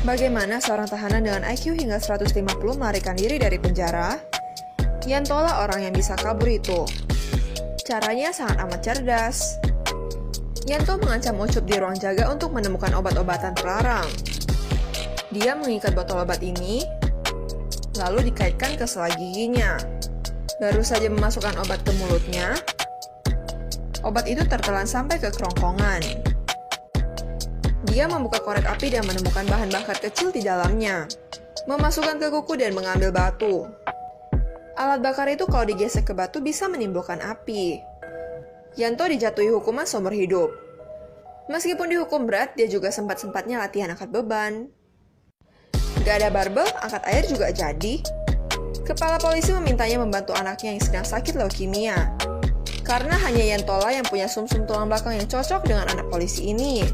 Bagaimana seorang tahanan dengan IQ hingga 150 melarikan diri dari penjara? Yantolah orang yang bisa kabur itu. Caranya sangat amat cerdas. Yanto mengancam Ucup di ruang jaga untuk menemukan obat-obatan terlarang. Dia mengikat botol obat ini, lalu dikaitkan ke sela giginya. Baru saja memasukkan obat ke mulutnya, obat itu tertelan sampai ke kerongkongan. Dia membuka korek api dan menemukan bahan bakar kecil di dalamnya, memasukkan ke kuku dan mengambil batu. Alat bakar itu kalau digesek ke batu bisa menimbulkan api. Yanto dijatuhi hukuman seumur hidup. Meskipun dihukum berat, dia juga sempat-sempatnya latihan angkat beban. Gak ada barbel, angkat air juga jadi. Kepala polisi memintanya membantu anaknya yang sedang sakit leukemia. Karena hanya Yantolah yang punya sumsum tulang belakang yang cocok dengan anak polisi ini.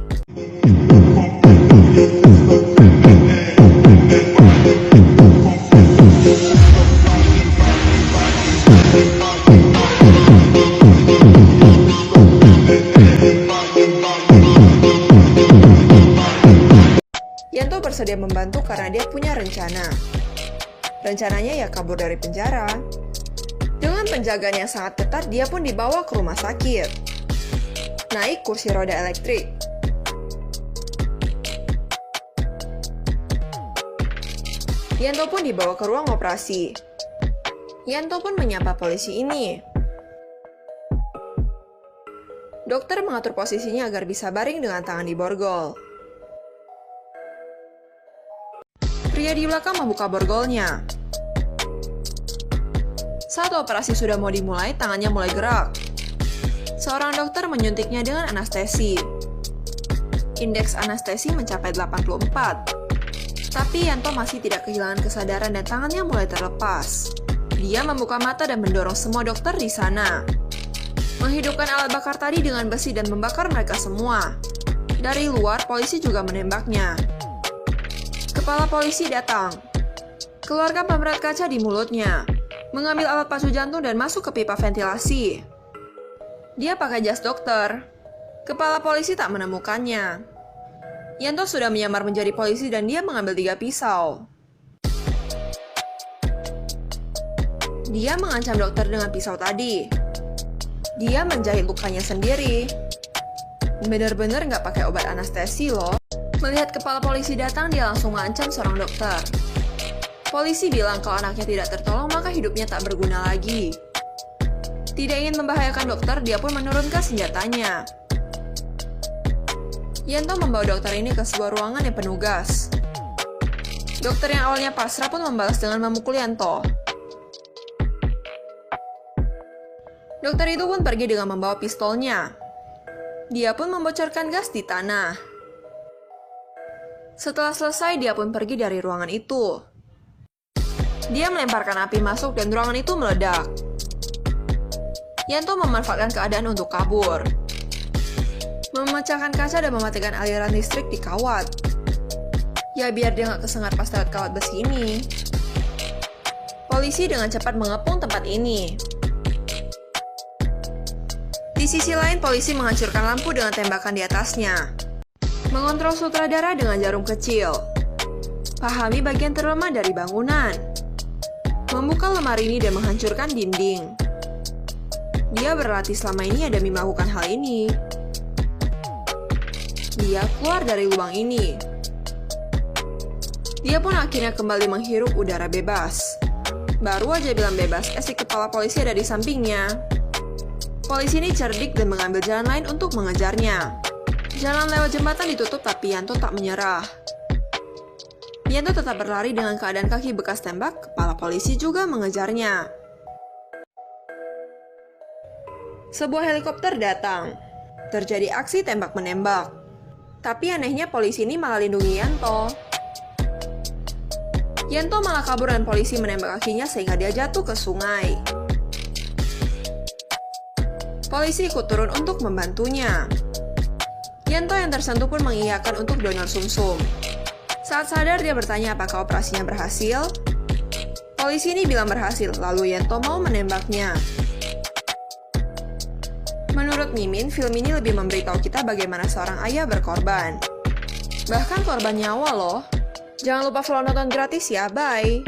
Yanto bersedia membantu karena dia punya rencana. Rencananya ya kabur dari penjara. Dengan penjagaan yang sangat ketat, dia pun dibawa ke rumah sakit. Naik kursi roda elektrik. Yanto pun dibawa ke ruang operasi. Yanto pun menyapa polisi ini. Dokter mengatur posisinya agar bisa baring dengan tangan di borgol. Pria di belakang membuka borgolnya. Saat operasi sudah mau dimulai, tangannya mulai gerak. Seorang dokter menyuntiknya dengan anestesi. Indeks anestesi mencapai 84. Tapi Yanto masih tidak kehilangan kesadaran dan tangannya mulai terlepas. Dia membuka mata dan mendorong semua dokter di sana. Menghidupkan alat bakar tadi dengan besi dan membakar mereka semua. Dari luar, polisi juga menembaknya. Kepala polisi datang. Keluarkan pemberat kaca di mulutnya. Mengambil alat pacu jantung dan masuk ke pipa ventilasi. Dia pakai jas dokter. Kepala polisi tak menemukannya. Yanto sudah menyamar menjadi polisi dan dia mengambil 3 pisau. Dia mengancam dokter dengan pisau tadi. Dia menjahit lukanya sendiri. Bener-bener nggak pakai obat anestesi loh. Melihat kepala polisi datang, dia langsung mengancam seorang dokter. Polisi bilang kalau anaknya tidak tertolong, maka hidupnya tak berguna lagi. Tidak ingin membahayakan dokter, dia pun menurunkan senjatanya. Yanto membawa dokter ini ke sebuah ruangan yang penuh gas. Dokter yang awalnya pasrah pun membalas dengan memukul Yanto. Dokter itu pun pergi dengan membawa pistolnya. Dia pun membocorkan gas di tanah. Setelah selesai, dia pun pergi dari ruangan itu. Dia melemparkan api masuk dan ruangan itu meledak. Yanto memanfaatkan keadaan untuk kabur. Memecahkan kaca dan mematikan aliran listrik di kawat. Ya biar dia nggak kesengat pas lewat kawat besi ini. Polisi dengan cepat mengepung tempat ini. Di sisi lain, polisi menghancurkan lampu dengan tembakan di atasnya. Mengontrol sutradara dengan jarum kecil. Pahami bagian terlemah dari bangunan. Membuka lemari ini dan menghancurkan dinding. Dia berlatih selama ini demi melakukan hal ini. Dia keluar dari lubang ini. Dia pun akhirnya kembali menghirup udara bebas. Baru aja bilang bebas, si kepala polisi ada di sampingnya. Polisi ini cerdik dan mengambil jalan lain untuk mengejarnya. Jalan lewat jembatan ditutup tapi Yanto tak menyerah. Yanto tetap berlari dengan keadaan kaki bekas tembak, kepala polisi juga mengejarnya. Sebuah helikopter datang. Terjadi aksi tembak-menembak. Tapi anehnya polisi ini malah lindungi Yanto. Yanto malah kabur dan polisi menembak kakinya sehingga dia jatuh ke sungai. Polisi ikut turun untuk membantunya. Yanto yang tersentuh pun mengiyakan untuk donor sumsum. Saat sadar dia bertanya apakah operasinya berhasil. Polisi ini bilang berhasil, lalu Yanto mau menembaknya. Menurut Mimin, film ini lebih memberitahu kita bagaimana seorang ayah berkorban. Bahkan korban nyawa loh. Jangan lupa follow nonton gratis ya, bye!